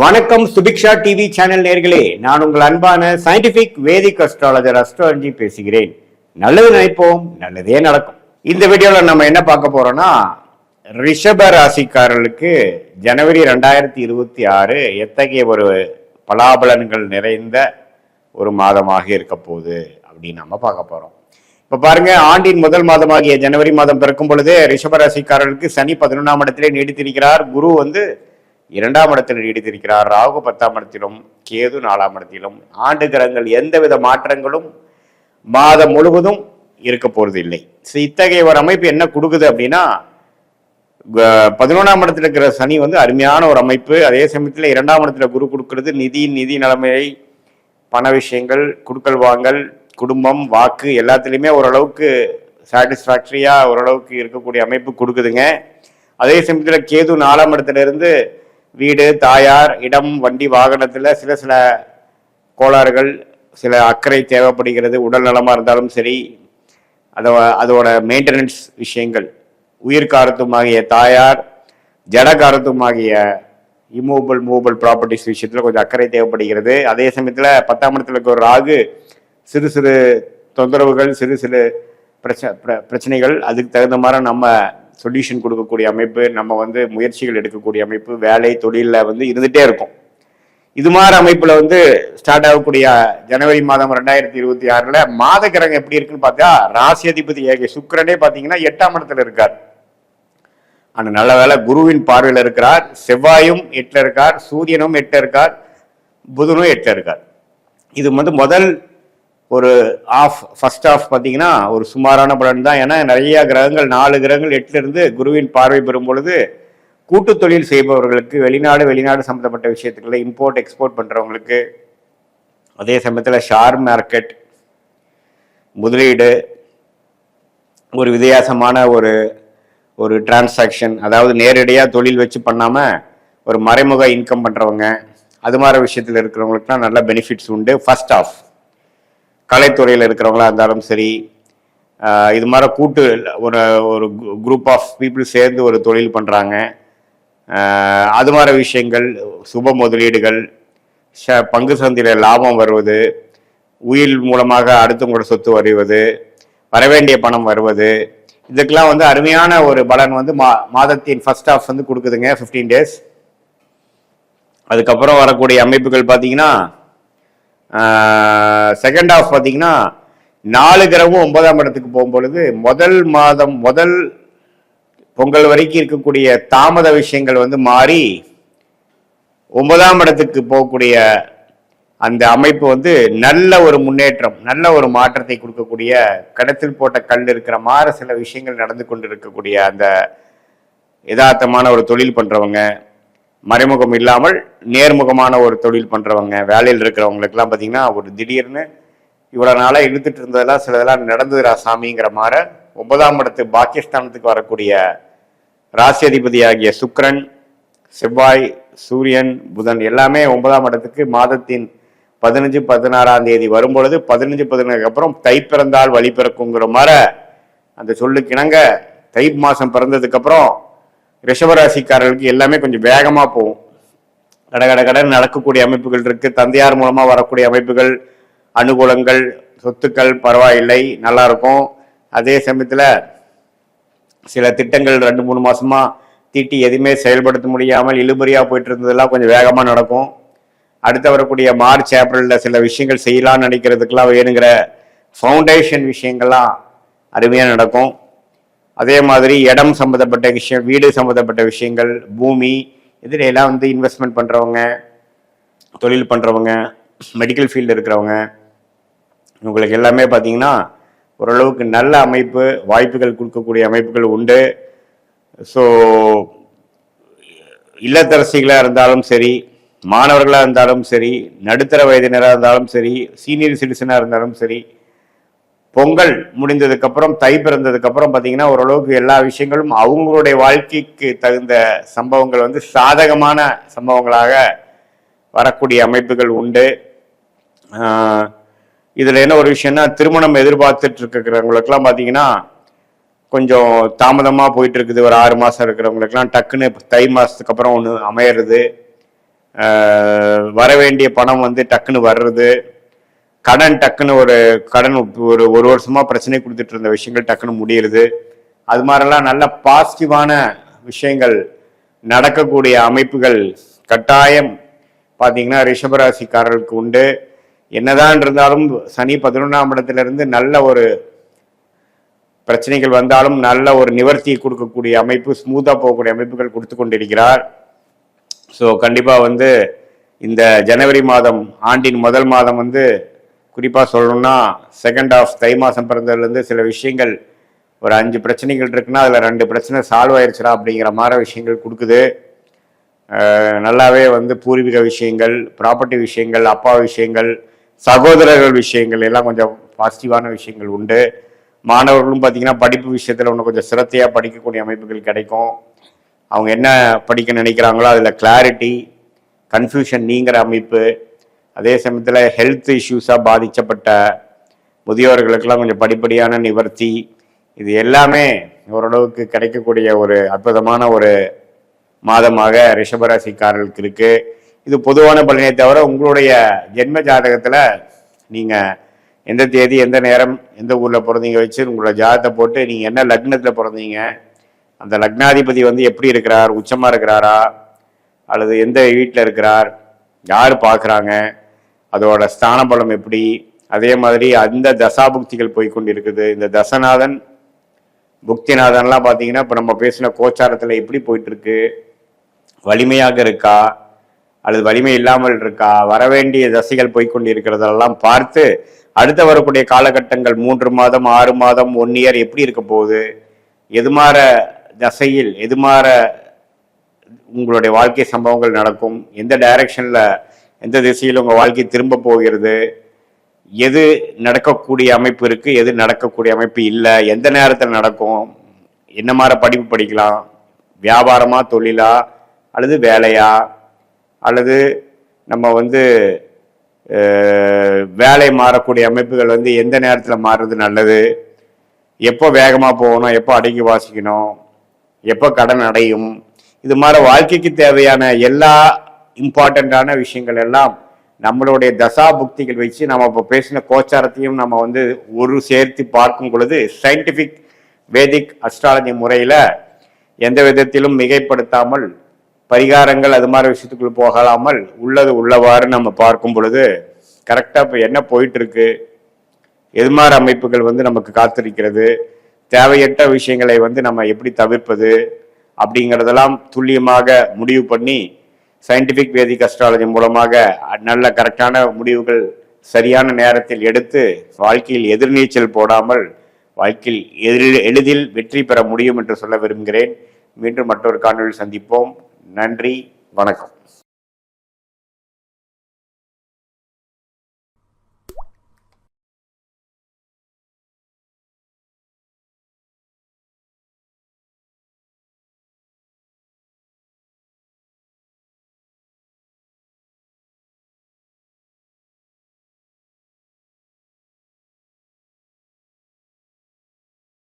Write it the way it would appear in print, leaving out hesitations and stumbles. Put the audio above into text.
வணக்கம் Subiksha TV channel நேர்களே, நான் உங்கள் அன்பான சயின்டிபிக் வேதிக் அஸ்ட்ராலஜர் அஸ்ட்ராலஜி பேசுகிறேன். நல்லது நினைப்போம், நல்லதே நடக்கும். இந்த வீடியோல நம்ம என்ன பார்க்க போறோம்னா, ரிஷப ராசிக்காரர்களுக்கு ஜனவரி 2026 எத்தகைய ஒரு பலாபலன்கள் நிறைந்த ஒரு மாதமாக இருக்க போகுது அப்படின்னு நம்ம பார்க்க போறோம். இப்ப பாருங்க, ஆண்டின் முதல் மாதமாகிய ஜனவரி மாதம் பிறக்கும் பொழுதே ரிஷப ராசிக்காரர்களுக்கு சனி 11ஆம் இடத்திலே நீடித்திருக்கிறார். குரு 2ஆம் இடத்தில் நீடித்திருக்கிறார். ராகு 10ஆம் இடத்திலும், கேது 4ஆம் இடத்திலும். ஆண்டு கிரகங்கள் எந்தவித மாற்றங்களும் மாதம் முழுவதும் இருக்க போறது இல்லை. இத்தகைய ஒரு அமைப்பு என்ன கொடுக்குது அப்படின்னா, 11ஆம் இடத்துல இருக்கிற சனி அருமையான ஒரு அமைப்பு. அதே சமயத்தில் 2ஆம் இடத்துல குரு கொடுக்கிறது நிதி நிலைமை, பண விஷயங்கள், குடுக்கல் வாங்கல், குடும்பம், வாக்கு எல்லாத்துலேயுமே ஓரளவுக்கு சாட்டிஸ்ஃபேக்டரியா ஓரளவுக்கு இருக்கக்கூடிய அமைப்பு கொடுக்குதுங்க. அதே சமயத்தில் கேது 4ஆம் இடத்துல இருந்து வீடு, தாயார், இடம், வண்டி, வாகனத்தில் சில கோளாறுகள், சில அக்கறை தேவைப்படுகிறது. உடல் நலமாக இருந்தாலும் சரி, அதோட மெயின்டெனன்ஸ் விஷயங்கள், உயிர்காரத்துமாகிய தாயார், ஜடகாரத்துமாகிய மூவபிள் ப்ராப்பர்ட்டிஸ் விஷயத்தில் கொஞ்சம் அக்கறை தேவைப்படுகிறது. அதே சமயத்தில் 10ஆம் இடத்துல இருக்க ஒரு ராகு சிறு தொந்தரவுகள், சிறு பிரச்சனைகள், அதுக்கு தகுந்த மாதிரி நம்ம சொல்யூஷன் கொடுக்கக்கூடிய அமைப்பு, நம்ம முயற்சிகள் எடுக்கக்கூடிய அமைப்பு, வேலை தொழிலில் இருந்துகிட்டே இருக்கும். இது மாதிரி அமைப்பில் ஸ்டார்ட் ஆகக்கூடிய ஜனவரி மாதம் 2026 மாத கிரகம் எப்படி இருக்குன்னு பார்த்தா, ராசி அதிபதி ஏக சுக்கிரனே பார்த்தீங்கன்னா 8ஆம் இடத்துல இருக்கார். ஆனால் நல்ல வேலை குருவின் பார்வையில் இருக்கிறார். செவ்வாயும் 8ல் இருக்கார், சூரியனும் 8ல் இருக்கார், புதனும் 8ல் இருக்கார். இது முதல் ஒரு ஃபர்ஸ்ட் ஆஃப் பார்த்தீங்கன்னா ஒரு சுமாரான பலன் தான். ஏன்னா நிறைய கிரகங்கள் 4 கிரகங்கள் 8ல இருந்து குருவின் பார்வை பெறும் பொழுது கூட்டு தொழில் செய்பவர்களுக்கு, வெளிநாடு சம்மந்தப்பட்ட விஷயத்துக்குள்ள இம்போர்ட் எக்ஸ்போர்ட் பண்றவங்களுக்கு, அதே சமயத்தில் ஷேர் மார்க்கெட், முதலீடு, ஒரு வித்தியாசமான ஒரு டிரான்சாக்ஷன், அதாவது நேரடியாக தொழில் வச்சு பண்ணாம ஒரு மறைமுக இன்கம் பண்றவங்க, அது மாதிரி விஷயத்தில் இருக்கிறவங்களுக்குலாம் நல்ல பெனிஃபிட்ஸ் உண்டு. ஃபர்ஸ்ட் ஆஃப் கலைத்துறையில் இருக்கிறவங்களா இருந்தாலும் சரி, இது மாதிரி கூட்டு ஒரு குரூப் ஆஃப் பீப்புள் சேர்ந்து ஒரு தொழில் பண்ணுறாங்க, அது மாதிரி விஷயங்கள், சுப முதலீடுகள், பங்கு சந்தையில் லாபம் வருவது, உயில் மூலமாக அடுத்தவங்களோட சொத்து வருவது, வரவேண்டிய பணம் வருவது, இதுக்கெல்லாம் அருமையான ஒரு பலன் மாதத்தின் ஃபர்ஸ்ட் ஆஃப் கொடுக்குதுங்க, 15 days. அதுக்கப்புறம் வரக்கூடிய அமைப்புகள் பார்த்தீங்கன்னா, செகண்ட் ஆஃப் பார்த்தீங்கன்னா 4 கிரகமும் 9ஆம் இடத்துக்கு போகும்பொழுது முதல் பொங்கல் வரைக்கும் இருக்கக்கூடிய தாமத விஷயங்கள் மாறி 9ஆம் இடத்துக்கு போகக்கூடிய அந்த அமைப்பு நல்ல ஒரு முன்னேற்றம், நல்ல ஒரு மாற்றத்தை கொடுக்கக்கூடிய, கடத்தில் போட்ட கல் இருக்கிற மாதிரி சில விஷயங்கள் நடந்து கொண்டு இருக்கக்கூடிய அந்த யதார்த்தமான ஒரு தொழில் பண்றவங்க, மறைமுகம் இல்லாமல் நேர்முகமான ஒரு தொழில் பண்றவங்க, வேலையில் இருக்கிறவங்களுக்குலாம் பார்த்தீங்கன்னா ஒரு திடீர்னு இவ்வளவு நாளா இழுத்துட்டு இருந்ததெல்லாம் சிலதெல்லாம் நடந்துரா சாமிங்கிற மாதிரி 9ஆம் இடத்து பாக்கியஸ்தானத்துக்கு வரக்கூடிய ராசி அதிபதி ஆகிய சுக்கிரன், செவ்வாய், சூரியன், புதன் எல்லாமே 9ஆம் இடத்துக்கு மாதத்தின் 15, 16ஆம் தேதி வரும்பொழுது 15, 16க்கு அப்புறம் தை பிறந்தால் வழி பிறக்குங்கிற மாதிரி அந்த சொல்லுக்கு இணங்க தை மாசம் பிறந்ததுக்கு அப்புறம் ரிஷபராசிக்காரர்களுக்கு எல்லாமே கொஞ்சம் வேகமா போகும். கடன் நடக்கக்கூடிய அமைப்புகள் இருக்கு. தந்தையார் மூலமா வரக்கூடிய அமைப்புகள், அனுகூலங்கள், சொத்துக்கள் பரவாயில்லை, நல்லா இருக்கும். அதே சமயத்துல சில திட்டங்கள் 2-3 மாசமா தீட்டி எதுவுமே செயல்படுத்த முடியாமல் இழுபறியா போயிட்டு இருந்ததெல்லாம் கொஞ்சம் வேகமா நடக்கும். அடுத்து வரக்கூடிய மார்ச், ஏப்ரல்ல சில விஷயங்கள் செய்யலாம்னு நினைக்கிறதுக்கெல்லாம் வேணுங்கிற ஃபவுண்டேஷன் விஷயங்கள்லாம் அருமையா நடக்கும். அதே மாதிரி இடம் சம்மந்தப்பட்ட விஷயம், வீடு சம்மந்தப்பட்ட விஷயங்கள், பூமி, இதுல எல்லாம் இன்வெஸ்ட்மெண்ட் பண்றவங்க, தொழில் பண்றவங்க, மெடிக்கல் ஃபீல்டு இருக்கிறவங்க, உங்களுக்கு எல்லாமே பார்த்தீங்கன்னா ஓரளவுக்கு நல்ல அமைப்பு, வாய்ப்புகள் கொடுக்கக்கூடிய அமைப்புகள் உண்டு. ஸோ இல்லத்தரசிகளாக இருந்தாலும் சரி, மாணவர்களாக இருந்தாலும் சரி, நடுத்தர வயதினராக இருந்தாலும் சரி, சீனியர் சிட்டிசனாக இருந்தாலும் சரி, பொங்கல் முடிந்ததுக்கு அப்புறம், தை பிறந்ததுக்கு அப்புறம் பார்த்தீங்கன்னா ஓரளவுக்கு எல்லா விஷயங்களும் அவங்களுடைய வாழ்க்கைக்கு தகுந்த சம்பவங்கள் சாதகமான சம்பவங்களாக வரக்கூடிய அமைப்புகள் உண்டு. இதுல என்ன ஒரு விஷயம்னா, திருமணம் எதிர்பார்த்துட்டு இருக்கிறவங்களுக்கெல்லாம் பார்த்தீங்கன்னா கொஞ்சம் தாமதமாக போயிட்டு இருக்குது. ஒரு 6 மாதம் இருக்கிறவங்களுக்கெல்லாம் டக்குன்னு தை மாதத்துக்கு அப்புறம் ஒன்று அமையிறது. வர வேண்டிய பணம் வந்து டக்குன்னு வர்றது, கடன் டக்குன்னு கடன் ஒரு வருஷமா பிரச்சனை கொடுத்துட்டு இருந்த விஷயங்கள் டக்குன்னு முடியுது. அது மாதிரிலாம் நல்ல பாசிட்டிவான விஷயங்கள் நடக்கக்கூடிய அமைப்புகள் கட்டாயம் பார்த்தீங்கன்னா ரிஷபராசிக்காரர்களுக்கு உண்டு. என்னதான் இருந்தாலும் சனி 11ஆம் இடத்திலிருந்து நல்ல ஒரு பிரச்சனைகள் வந்தாலும் நல்ல ஒரு நிவர்த்தியை கொடுக்கக்கூடிய அமைப்பு, ஸ்மூத்தாக போகக்கூடிய அமைப்புகள் கொடுத்து கொண்டிருக்கிறார். ஸோ கண்டிப்பாக வந்து இந்த ஜனவரி மாதம், ஆண்டின் முதல் மாதம் வந்து குறிப்பாக சொல்லணும்னா செகண்ட் ஆஃப் தை மாதம் பிறந்ததுலேருந்து சில விஷயங்கள் ஒரு 5 பிரச்சனைகள் இருக்குன்னா அதில் 2 பிரச்சனை சால்வ் ஆயிடுச்சுடா அப்படிங்கிற மாதிரி விஷயங்கள் கொடுக்குது. நல்லாவே வந்து பூர்வீக விஷயங்கள், ப்ராப்பர்ட்டி விஷயங்கள், அப்பா விஷயங்கள், சகோதரர்கள் விஷயங்கள் எல்லாம் கொஞ்சம் பாசிட்டிவான விஷயங்கள் உண்டு. மாணவர்களும் பார்த்தீங்கன்னா படிப்பு விஷயத்தில் இன்னும் கொஞ்சம் சிரத்தையாக படிக்கக்கூடிய அமைப்புகள் கிடைக்கும். அவங்க என்ன படிக்க நினைக்கிறாங்களோ அதில் கிளாரிட்டி, கன்ஃபியூஷன் நீங்கிற அமைப்பு. அதே சமயத்தில் ஹெல்த் இஷ்யூஸாக பாதிக்கப்பட்ட முதியோர்களுக்கெல்லாம் கொஞ்சம் படிப்படியான நிவர்த்தி, இது எல்லாமே ஓரளவுக்கு கிடைக்கக்கூடிய ஒரு அற்புதமான ஒரு மாதமாக ரிஷபராசிக்காரர்களுக்கு இருக்கு. இது பொதுவான பலனை தவிர உங்களுடைய ஜென்ம ஜாதகத்தில் நீங்கள் எந்த தேதி, எந்த நேரம், எந்த ஊரில் பிறந்தீங்க வச்சு உங்களோட ஜாதகத்தை போட்டு நீங்கள் என்ன லக்னத்தில் பிறந்தீங்க, அந்த லக்னாதிபதி வந்து எப்படி இருக்கிறார், உச்சமாக இருக்கிறாரா அல்லது எந்த வீட்டில் இருக்கிறார், யார் பார்க்குறாங்க, அதோட ஸ்தான பலம் எப்படி, அதே மாதிரி அந்த தசாபுக்திகள் போய்கொண்டு இருக்குது. இந்த தசநாதன் புக்திநாதன்லாம் பார்த்தீங்கன்னா இப்போ நம்ம பேசின கோச்சாரத்தில் எப்படி போயிட்டுருக்கு, வலிமையாக இருக்கா அல்லது வலிமை இல்லாமல் இருக்கா, வரவேண்டிய தசைகள் போய்கொண்டு இருக்கிறதெல்லாம் பார்த்து அடுத்த வரக்கூடிய காலகட்டங்கள் 3 மாதம் 6 மாதம் 1 இயர் எப்படி இருக்க போகுது, எதுமாற தசையில் எதுமாற உங்களுடைய வாழ்க்கை சம்பவங்கள் நடக்கும், எந்த டைரக்ஷனில் எந்த திசையில் உங்கள் வாழ்க்கை திரும்ப போகிறது, எது நடக்கக்கூடிய அமைப்பு இருக்கு, எது நடக்கக்கூடிய அமைப்பு இல்லை, எந்த நேரத்தில் நடக்கும், என்ன மாதிரி படிப்பு படிக்கலாம், வியாபாரமா தொழிலா அல்லது வேலையா, அல்லது நம்ம வந்து வேலை மாறக்கூடிய அமைப்புகள் வந்து எந்த நேரத்தில் மாறுறது நல்லது, எப்போ வேகமாக போகணும், எப்போ அடக்கி வாசிக்கணும், எப்போ கடன் அடையும், இது மாதிரி வாழ்க்கைக்கு தேவையான எல்லா இம்பார்ட்டண்ட்டான விஷயங்கள் எல்லாம் நம்மளுடைய தசா புக்திகள் வச்சு நம்ம இப்போ பேசின கோச்சாரத்தையும் நம்ம வந்து ஒரு சேர்த்து பார்க்கும் பொழுது சயின்டிஃபிக் வேதிக் அஸ்ட்ராலஜி முறையில் எந்த விதத்திலும் மிகைப்படுத்தாமல் பரிகாரங்கள் அது மாதிரி விஷயத்துக்குள்ள போகலாமல் உள்ளது உள்ளவாறு நம்ம பார்க்கும் பொழுது கரெக்டாக இப்போ என்ன போயிட்டு இருக்கு, எது மாதிரி அமைப்புகள் வந்து நமக்கு காத்திருக்கிறது, தேவையற்ற விஷயங்களை வந்து நம்ம எப்படி தவிர்ப்பது அப்படிங்கிறதெல்லாம் துல்லியமாக முடிவு பண்ணி சயின்டிஃபிக் வேதிக் அஸ்ட்ராலஜி மூலமாக நல்ல கரெக்டான முடிவுகள் சரியான நேரத்தில் எடுத்து வாழ்க்கையில் எதிர்நீச்சல் போடாமல் வாழ்க்கையில் எளிதில் வெற்றி பெற முடியும் என்று சொல்ல விரும்புகிறேன். மீண்டும் மற்றொரு காணொலியில் சந்திப்போம். நன்றி, வணக்கம்.